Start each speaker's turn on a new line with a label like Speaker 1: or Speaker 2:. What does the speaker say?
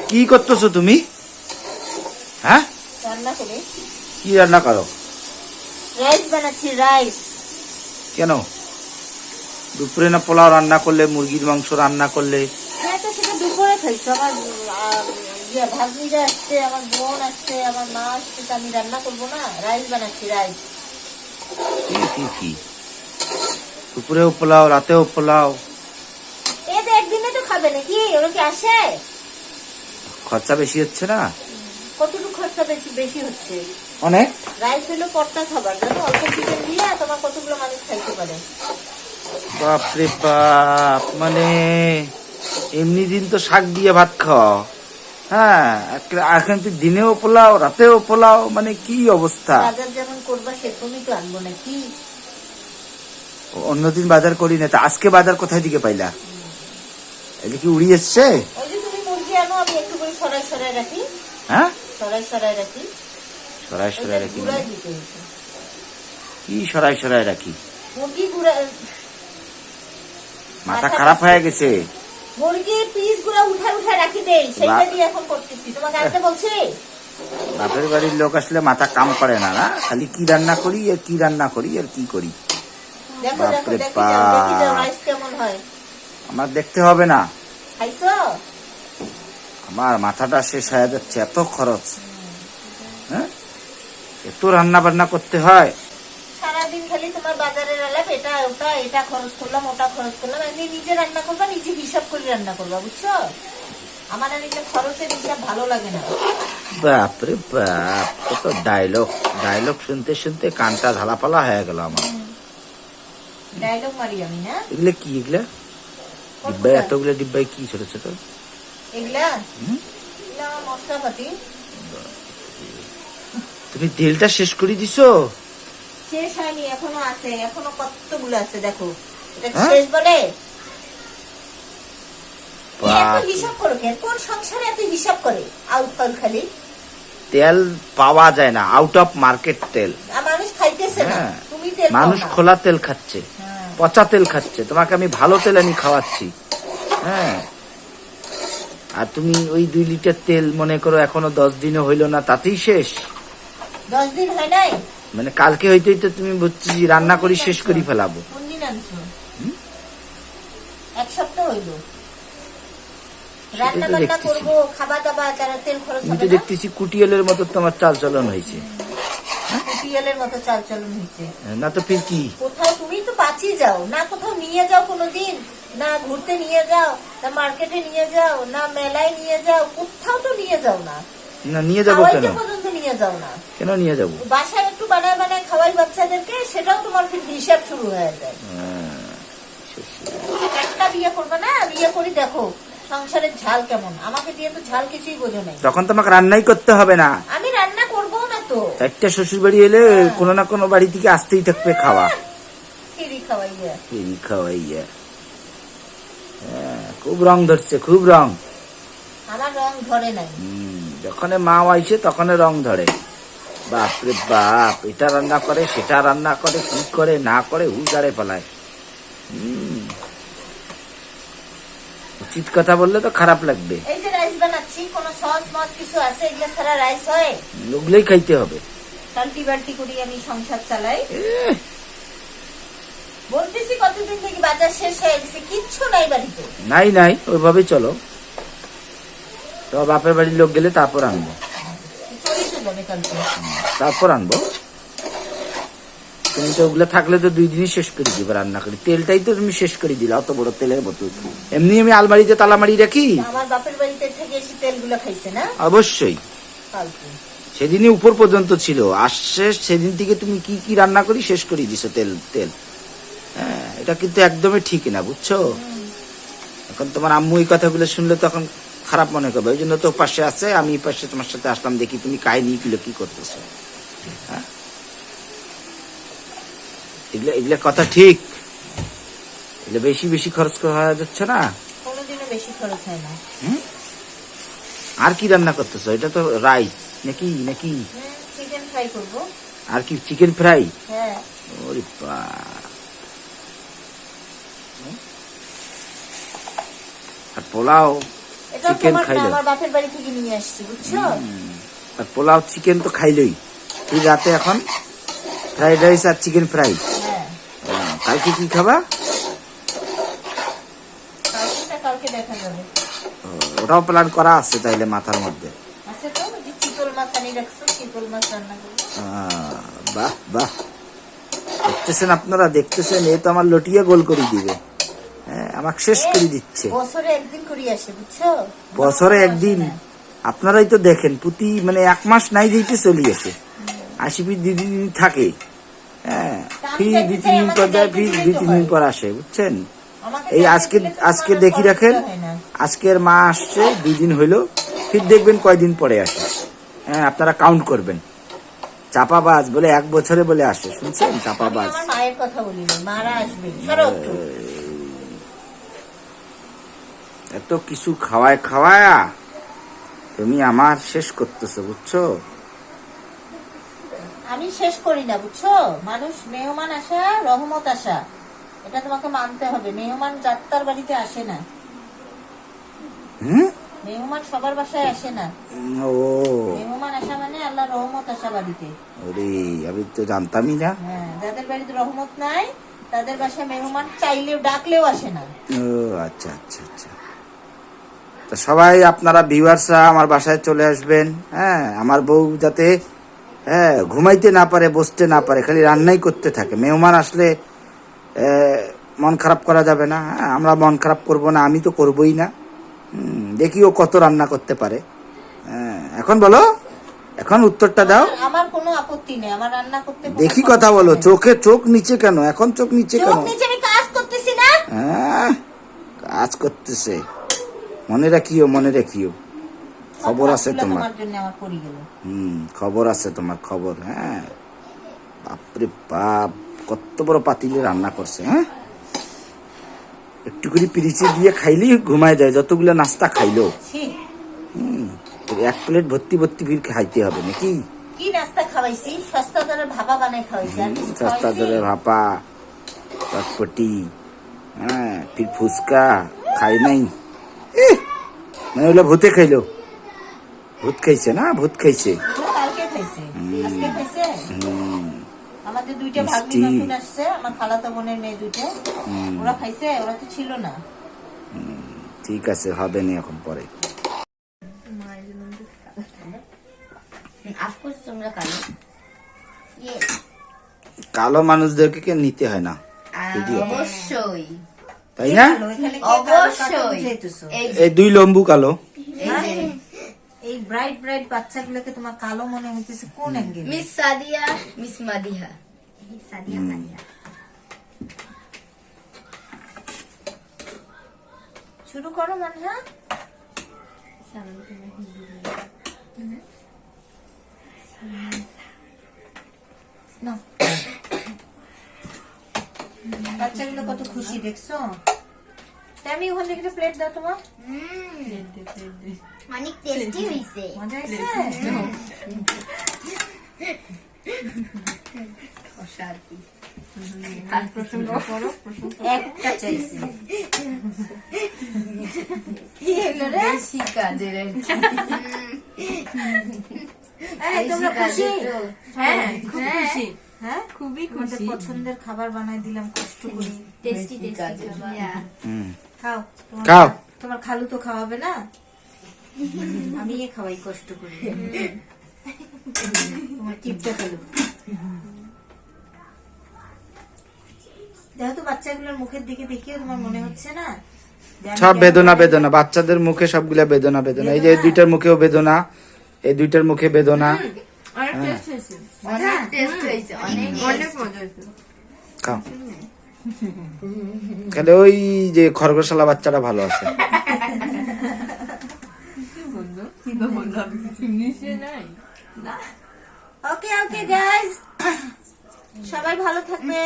Speaker 1: কি করতেছো তুমি? হ্যাঁ,
Speaker 2: রান্না করে।
Speaker 1: কি রান্না করো?
Speaker 2: রাইস বানাচ্ছি, রাইস।
Speaker 1: কেন দুপুরে না পোলাও রান্না করলে, মুরগির মাংস রান্না করলে?
Speaker 2: হ্যাঁ, তো সেটা দুপুরে খাইছো। আমার ভাগ্নিরা আসছে, আমার বোন আসছে, আমার মা আসছে, তো আমি রান্না করবো না? রাইস বানাচ্ছি, রাইস।
Speaker 1: কি দুপুরেও পোলাও, রাতেও পোলাও?
Speaker 2: এই তো একদিনে তো খাবে নাকি? ওরা কি আসে?
Speaker 1: খরচা বেশি হচ্ছে না?
Speaker 2: কতটুকু খরচা বেশি বেশি হচ্ছে?
Speaker 1: অনেক।
Speaker 2: রাইস হলো পর্তা খাবার, জানো? অল্প চিকেন দিয়ে তোমার কতগুলো মানুষ খাইতে পারে।
Speaker 1: বাপরে বাপ, মানে এমনি দিন তো শাক দিয়ে ভাত খাওয়া, হ্যাঁ, এখন তুই দিনেও পোলাও, রাতেও পোলাও, মানে কি অবস্থা?
Speaker 2: বাজার যেমন করবা সেরকমই তো আনবো নাকি?
Speaker 1: অন্যদিন বাজার করি না, তা আজকে বাজার কোথায় দিকে পাইলা? এটা কি উড়ি এসছে?
Speaker 2: ওই যে তুমি মুরগি আনো, আমি একটু করে সরাই সরাই রাখি।
Speaker 1: হ্যাঁ,
Speaker 2: সরাই সরাই রাখি।
Speaker 1: সরাই সরাই রাখি?
Speaker 2: গুঁড়াই দিতে হচ্ছে।
Speaker 1: কি সরাই সরাই রাখি?
Speaker 2: মুরগি গুঁড়া।
Speaker 1: মাথা খারাপ হয়ে গেছে।
Speaker 2: মুরগির পিস গুলা উঠায় উঠায় রাখি দেই, সেটা দিয়ে এখন করতেছি। তোমাকে আনতে বলছি?
Speaker 1: বাপের বাড়ির লোক আসলে মাথা কাম করে না, না খালি কি রান্না করি আর কি রান্না করি আর কি করি।
Speaker 2: দেখো দেখো,
Speaker 1: বাপরে
Speaker 2: দেখি যাও, দেখি যাও
Speaker 1: বাপ।
Speaker 2: রাইস কেমন হয়।
Speaker 1: আমার দেখতে হবে না,
Speaker 2: খাইছো?
Speaker 1: আমার মাথাটা শেষ হয়ে যাচ্ছে, এত খরচ। হ্যাঁ, এত রান্না বান্না করতে হয়।
Speaker 2: সারাদিন খালি তোমার বাজারের আলাপ, এটা ওটা, এটা খরচ করলাম, ওটা খরচ করলাম। আমি নিজে রান্না করবা, নিজে হিসাব করে রান্না করবা, বুঝছো? আমার আর এগুলো খরচের হিসাব ভালো লাগে না।
Speaker 1: বাপরে বাপ, কত ডায়লগ শুনতে শুনতে কানটা ঝালাপালা হয়ে গেল আমার।
Speaker 2: ডায়লগ মারি আমি না?
Speaker 1: এগুলো কি? এগুলা ডিব্বাই, এতগুলো ডিব্বাই কি ছোট ছোট?
Speaker 2: এগুলা এগুলা আমার মশলাপাতি।
Speaker 1: তুমি তেলটা শেষ করে দিছো?
Speaker 2: শেষ হয়নি, এখনো আছে, এখনো কতগুলো আছে। দেখো, এটা
Speaker 1: হ্যাঁ?
Speaker 2: শেষ বলে?
Speaker 1: বাপ।
Speaker 2: এত হিসাব করো কেন? কোন সংসারে এত হিসাব করে? আউট পাল খালি।
Speaker 1: তেল পাওয়া যায় না, আউট অফ মার্কেট তেল।
Speaker 2: আর মানুষ খাইতেছে না,
Speaker 1: হ্যাঁ,
Speaker 2: তুমি তেল পাও
Speaker 1: মানুষ
Speaker 2: না।
Speaker 1: খোলা তেল খাচ্ছে,
Speaker 2: হ্যাঁ।
Speaker 1: পচা তেল খাচ্ছে। তোমাকে আমি ভালো তেল আমি খাওয়াচ্ছি, হ্যাঁ। আর তুমি ওই 2 লিটার তেল মনে করো এখনো 10 দিনও হইলো না, তাতেই শেষ।
Speaker 2: 10 দিন হয় নাই?
Speaker 1: মানে কালকে হইতেই তো তুমি বুঝছি রান্না করি শেষ করি ফেলাবো।
Speaker 2: কোন দিন আনছো? এক সপ্তাহ হইলো। রান্না বান্না
Speaker 1: দেখতেছি।
Speaker 2: করবো, খাবার দাবার, তারা তেল খরচ
Speaker 1: তুমি
Speaker 2: হবে
Speaker 1: তো
Speaker 2: না?
Speaker 1: দেখতেছি কুটিয়ালের মতো তোমার চাল চলন হয়েছে।
Speaker 2: কুটিয়ালের মতো চাল চলন হয়েছে।
Speaker 1: না তো ফির কি?
Speaker 2: কোথাও তুমি তো বাঁচিয়ে যাও না, কোথাও নিয়ে যাও কোনোদিন, না ঘুরতে নিয়ে যাও, না মার্কেটে নিয়ে যাও, না মেলায় নিয়ে যাও, কোথাও তো নিয়ে যাও না।
Speaker 1: না নিয়ে যাবো কেন?
Speaker 2: খাওয়াইতে পর্যন্ত নিয়ে যাও না।
Speaker 1: কেন নিয়ে যাবো?
Speaker 2: বাসায় একটু বানায় বানায় খাওয়াই বাচ্চাদেরকে, সেটাও তোমার ফির হিসাব শুরু হয়ে যায়। একটা বিয়ে করবে না? বিয়ে করি দেখো সংসারের ঝাল কেমন। আমাকে দিয়ে তো ঝাল কিছুই বোঝো নাই।
Speaker 1: তখন তোমাকে রান্নাই করতে হবে না।
Speaker 2: আমি রান্না করবো না তো।
Speaker 1: একটা শ্বশুর বাড়ি এলে কোনো না কোনো বাড়ি থেকে আসতেই থাকবে খাওয়া।
Speaker 2: খিরি খাওয়াইয়া।
Speaker 1: এই খাওয়াইয়া। হ্যাঁ, খুব রং ধরছে, খুব রং।
Speaker 2: আমার রং ধরে নাই।
Speaker 1: যখন মা আইছে তখন রং ধরে। বাপরে বাপ, এটা রান্না করে, সেটা রান্না করে, কি করে না করে হুগারে পালায়। উচিত কথা বললে তো খারাপ লাগবে।
Speaker 2: এই যে রাইস বানাচ্ছি, কোন সস মস কিছু আছে? এগুলো ছাড়া রাইস হয়?
Speaker 1: ওগুলোই খাইতে হবে।
Speaker 2: টাল্টি বাল্টি করি আমি সংসার চালাই। বলতেছি কতদিন থেকে বাজার শেষ হয়ে গেছে, কিচ্ছু নাই বাড়িতে।
Speaker 1: নাই, ওইভাবেই চলো। তো বাপের বাড়ির লোক গেলে তারপর আনবো।
Speaker 2: চলে তো যাবে কালকে।
Speaker 1: তারপর আনবো। তুমি তো ওগুলো থাকলে তো 2 দিনই শেষ করে দিবে রান্না করে। তেলটাই তো তুমি শেষ করে দিলে, অত বড় তেলের বোতল। এমনি আমি আলমারিতে তালা মারি রাখি।
Speaker 2: আমার বাপের বাড়িতে থেকে এসে তেলগুলো খাইছে না?
Speaker 1: অবশ্যই।
Speaker 2: ফালতু।
Speaker 1: সেদিনই উপর পর্যন্ত ছিল, আসছে সেদিন থেকে তুমি কি কি রান্না করি শেষ করে দিছো তেল। হ্যাঁ, এটা কিন্তু একদমই ঠিক না, বুঝছো? এখন তোমার আম্মু এই কথাগুলো শুনলে তখন খারাপ মনে করবে। ওই জন্য তো পাশে আছে, আমি পাশে তোমার সাথে আসলাম, দেখি তুমি কাহিনী গুলো কি করতেছো। হ্যাঁ, এগুলা কথা ঠিক। এগুলো বেশি বেশি খরচ করা যাচ্ছে না?
Speaker 2: কোনোদিনও বেশি খরচ হয় না।
Speaker 1: আর কি রান্না করতেছো? এটা তো রাইস নাকি?
Speaker 2: চিকেন ফ্রাই করবো।
Speaker 1: আর কি? Chicken fry?
Speaker 2: হ্যাঁ।
Speaker 1: ওরে বাপ। আর পোলাও?
Speaker 2: এটা পোলাওটা
Speaker 1: চিকেন
Speaker 2: তোমার না,
Speaker 1: খাইলো।
Speaker 2: আমার বাপের বাড়ি থেকে নিয়ে আসছি, বুঝছো?
Speaker 1: আর পোলাও চিকেন তো খাইলই, এই রাতে এখন ফ্রাইড রাইস আর চিকেন ফ্রাই।
Speaker 2: হ্যাঁ,
Speaker 1: কালকে কি খাবা?
Speaker 2: কালকে দেখা যাবে।
Speaker 1: ওটাও প্ল্যান করা আছে তাইলে মাথার মধ্যে।
Speaker 2: আচ্ছা, তো যে চিতল মাছ আনি রাখছো, চিতল মাছ রান্না করবো।
Speaker 1: বাহ বাহ, দেখতেছেন আপনারা, দেখতেছেন, এই তো আমার লটিয়া গোল করে দিবে। হ্যাঁ, আমাকে শেষ করে দিচ্ছে।
Speaker 2: বছরে একদিন করে আসে, বুঝছো?
Speaker 1: বছরে একদিন। আপনারাই তো দেখেন, প্রতি মানে 1 মাস নাই দিতে চলে আসে, 80 ফিট 2 দিন থাকে। হ্যাঁ, ফির 2-3 দিন পর যায়, ফির 2-3 দিন পর আসে, বুঝছেন?
Speaker 2: আমাকে
Speaker 1: এই
Speaker 2: টাইম
Speaker 1: আজকে
Speaker 2: দিলে তো
Speaker 1: আজকে
Speaker 2: তোমার
Speaker 1: দেখি
Speaker 2: খরচ
Speaker 1: রাখেন,
Speaker 2: হয় না।
Speaker 1: আজকের মা আসছে 2 দিন হইলো, ফির দেখবেন কয়দিন পরে আসে। হ্যাঁ, আপনারা কাউন্ট করবেন। চাপাবাজ বলে 1 বছরে বলে আসে, শুনছেন?
Speaker 2: আমি
Speaker 1: চাপাবাজ।
Speaker 2: আমার মায়ের কথা বলি না, মারা আসবে। সরো একটু।
Speaker 1: এত কিছু খাওয়ায় খাওয়ায়া তুমি আমার শেষ করতেছো, বুঝছো?
Speaker 2: আমি শেষ করি না, বুঝছো? মানুষ মেহমান আসা রহমত আসা, এটা তোমাকে মানতে হবে। মেহমান যাত্রার বাড়িতে আসে না,
Speaker 1: হুম?
Speaker 2: মেহমান সবার বাসায় আসে না।
Speaker 1: ও,
Speaker 2: মেহমান আসা মানে আল্লাহ রহমত আসা বাড়িতে।
Speaker 1: ওরে, আমি তো জানতামই না।
Speaker 2: হ্যাঁ, যাদের বাড়িতে রহমত নাই তাদের বাসায় মেহমান চাইলেও ডাকলেও আসে না।
Speaker 1: ও আচ্ছা আচ্ছা আচ্ছা। তো সবাই আপনারা ভিউয়ার্সরা আমার বাসায় চলে আসবেন। হ্যাঁ, আমার বউ যাতে ঘুমাইতে না পারে, বসতে না পারে, খালি রান্নাই করতে থাকে। মেহমান আসলে মন খারাপ করা যাবে না। হ্যাঁ, আমরা মন খারাপ করব না, আমি তো করবই না। দেখি ও কত রান্না করতে পারে। হ্যাঁ, এখন বলো, এখন উত্তরটা দাও।
Speaker 2: আমার কোনো আপত্তি নেই, আমার রান্না করতে কোনো
Speaker 1: দেখি
Speaker 2: সমস্যা
Speaker 1: কথা বলো।
Speaker 2: নেই।
Speaker 1: চোখ নিচে কেন? এখন চোখ নিচে
Speaker 2: চোখ
Speaker 1: কেন?
Speaker 2: নিচে আমি কাজ করতেছি না।
Speaker 1: হ্যাঁ, কাজ করতেছে। মনে রাখিও, মনে রাখিও, খবর আছে তোমার।
Speaker 2: তোমার জন্য আমার পড়ে গেল।
Speaker 1: খবর আছে তোমার, খবর। হ্যাঁ, বাপরে বাপ, কত বড় পাতিলে রান্না করছে। হ্যাঁ, একটু করে পিরিচি দিয়ে খাইলেই ঘুমায় যায়, যতগুলো নাস্তা খাইলো।
Speaker 2: ছি,
Speaker 1: 1 প্লেট ভর্তি ভর্তি ফির খাইতে হবে নাকি?
Speaker 2: কি নাস্তা খাওয়াইছি? সস্তা দরের ভাপা বানাই খাওয়াইছি, আর কিছু
Speaker 1: সস্তা
Speaker 2: খাওয়াইছি?
Speaker 1: দরে ভাপা, চটপটি, হ্যাঁ, ফির ফুচকা খাই নাই। মানে ওগুলো ভূতে খাইলো, ভূত খাইছে না, ভূত খাইছে।
Speaker 2: ও কালকে খাইছে, আজকে খাইছে। আমাদের 2টা ভাগ্নি
Speaker 1: মিষ্টি।
Speaker 2: নতুন আসছে, আমার খালাতো বোনের মেয়ে 2টা, ওরা খাইছে, ওরা তো ছিল না।
Speaker 1: ঠিক আছে, হবে না এখন, পরে।
Speaker 3: আফকোর্স তোমরা কালো। ইয়েস,
Speaker 1: কালো মানুষদেরকে কে নিতে হয় না, Idiot।
Speaker 3: অবশ্যই
Speaker 1: তাই না?
Speaker 2: এখানে কে কালো কাকে
Speaker 3: অবশ্যই।
Speaker 2: বুঝাইতেছো?
Speaker 3: এই
Speaker 1: এই 2 লম্বু কালো।
Speaker 2: এই ব্রাইট ব্রাইট বাচ্চাগুলোকে তোমার কালো মনে হইতেছে কোন angle?
Speaker 3: Miss Sadia, miss Madiha, Sadia Madiha.
Speaker 2: শুরু করো মানহা। নাও। বাচ্চাগুলো কত খুশি দেখছো? আমি ওখান থেকে একটা প্লেট দাও তোমার।
Speaker 3: অনেক টেস্টি হইছে।
Speaker 2: মজা হয়েছে?
Speaker 3: অসাধারণ।
Speaker 2: একটা চাইছি। কি হলো রে?
Speaker 3: বেশি কাজের আর কি।
Speaker 2: এই, তোমরা খুশি?
Speaker 3: হ্যাঁ, খুব খুশি।
Speaker 2: হ্যাঁ, খুবই খুশি। পছন্দের খাবার বানাই দিলাম কষ্ট করে।
Speaker 3: টেস্টি টেস্টি খাবার।
Speaker 2: খাও। তোমার
Speaker 1: খাও।
Speaker 2: তোমার খালু তো খাওয়াবে না, আমি খাওয়াই কষ্ট করে। তোমার টিপটা খালু। যেহেতু বাচ্চাগুলোর মুখের দিকে দেখিয়ে তোমার মনে হচ্ছে না যে আমি
Speaker 1: সব
Speaker 2: কেন
Speaker 1: বেদনা
Speaker 2: বানাই?
Speaker 1: বেদনা, বাচ্চাদের মুখে সবগুলা বেদনা বেদনা। এই যে এই 2টার মুখেও বেদনা, এই 2টার মুখে বেদনা।
Speaker 3: অনেক টেস্ট হয়েছে, অনেক টেস্ট হয়েছে, অনেক অনেক মজা হয়েছে।
Speaker 1: খাও। খালি ওই যে খরগোশালা বাচ্চাটা ভালো আছে।
Speaker 2: ওকে ওকে গাইস, সবাই ভালো থাকবে।